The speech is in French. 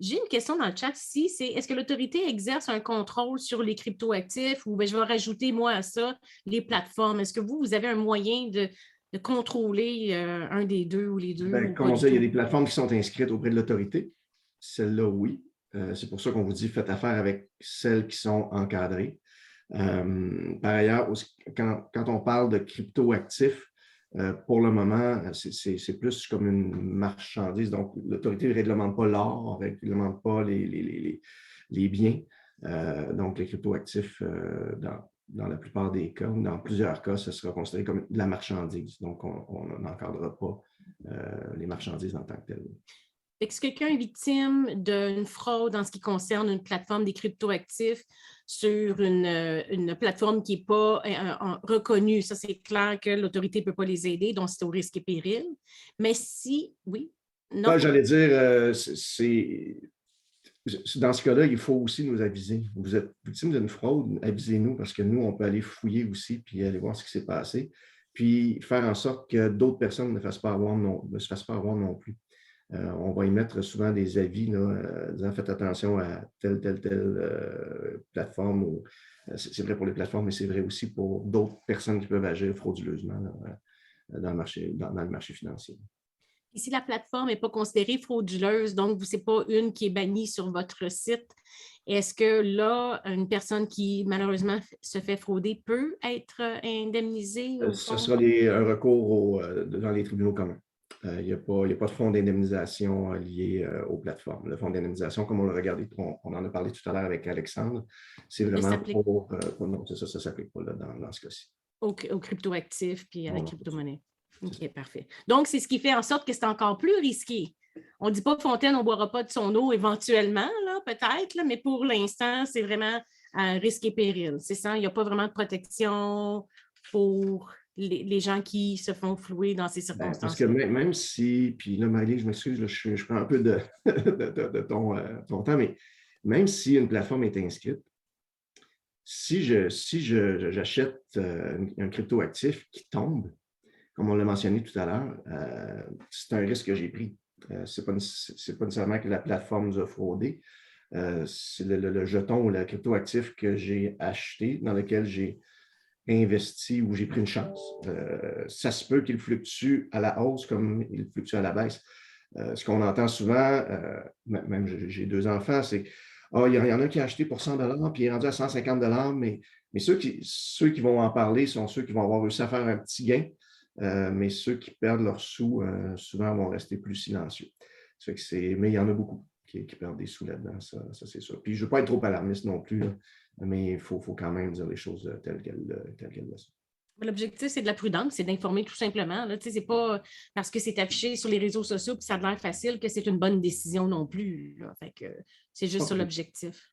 J'ai une question dans le chat ici, c'est est-ce que l'autorité exerce un contrôle sur les cryptoactifs ou ben, je vais rajouter moi à ça les plateformes? Est-ce que vous avez un moyen de contrôler un des deux ou les deux Ben, ou comme pas on du dit, il y a tout? des plateformes qui sont inscrites auprès de l'autorité. Celles-là, oui. C'est pour ça qu'on vous dit faites affaire avec celles qui sont encadrées. Par ailleurs, quand on parle de crypto-actifs, pour le moment, c'est plus comme une marchandise. Donc, l'autorité ne réglemente pas l'or, ne réglemente pas les biens. Donc, les crypto-actifs, dans la plupart des cas, ou dans plusieurs cas, ce sera considéré comme de la marchandise. Donc, on n'encadrera pas les marchandises en tant que telles. Fait que si quelqu'un est victime d'une fraude en ce qui concerne une plateforme des cryptoactifs sur une plateforme qui n'est pas reconnue, ça c'est clair que l'autorité ne peut pas les aider, donc c'est au risque et péril. Mais si, oui, Ben, non, j'allais dire, dans ce cas-là, il faut aussi nous aviser. Vous êtes victime d'une fraude, avisez-nous parce que nous, on peut aller fouiller aussi puis aller voir ce qui s'est passé, puis faire en sorte que d'autres personnes ne se fassent pas avoir non plus. On va y mettre souvent des avis là, disant faites attention à telle plateforme. C'est vrai pour les plateformes, mais c'est vrai aussi pour d'autres personnes qui peuvent agir frauduleusement là, dans le marché financier. et si la plateforme n'est pas considérée frauduleuse, donc ce n'est pas une qui est bannie sur votre site, est-ce que là, une personne qui malheureusement se fait frauder peut être indemnisée au Ce fond? sera un recours dans les tribunaux communs. Il n'y a pas de fonds d'indemnisation lié aux plateformes. Le fonds d'indemnisation, comme on l'a regardé, on en a parlé tout à l'heure avec Alexandre, c'est Ne vraiment s'applique non, c'est ça, ça ne s'applique pas là, dans ce cas-ci. aux cryptoactifs puis à la Non, non, crypto-monnaie. c'est ça. OK, parfait. Donc, c'est ce qui fait en sorte que c'est encore plus risqué. On ne dit pas Fontaine, on ne boira pas de son eau éventuellement, là, peut-être, là, mais pour l'instant, c'est vraiment à risque et péril. C'est ça, il n'y a pas vraiment de protection pour les gens qui se font flouer dans ces Ben, parce que circonstances-là. même si, puis là, Maëlie, je m'excuse, là, je prends un peu de ton temps, mais même si une plateforme est inscrite, si j'achète un crypto-actif qui tombe, comme on l'a mentionné tout à l'heure, c'est un risque que j'ai pris. Ce n'est pas nécessairement que la plateforme nous a fraudé. C'est le jeton ou le crypto-actif que j'ai acheté, dans lequel j'ai investi ou j'ai pris une chance. Ça se peut qu'il fluctue à la hausse comme il fluctue à la baisse. Ce qu'on entend souvent, même j'ai deux enfants, c'est ah, il y en a un qui a acheté pour 100 puis il est rendu à 150 mais ceux qui vont en parler sont ceux qui vont avoir réussi à faire un petit gain, mais ceux qui perdent leurs sous, souvent vont rester plus silencieux. Mais il y en a beaucoup qui perdent des sous là-dedans, ça c'est sûr. Puis je ne veux pas être trop alarmiste non plus, là, mais il faut quand même dire les choses telles qu'elles le sont. L'objectif, c'est de la prudence, c'est d'informer tout simplement. Ce n'est pas parce que c'est affiché sur les réseaux sociaux et ça a l'air facile que c'est une bonne décision non plus. Là. Fait que c'est juste Pas ça plus. l'objectif.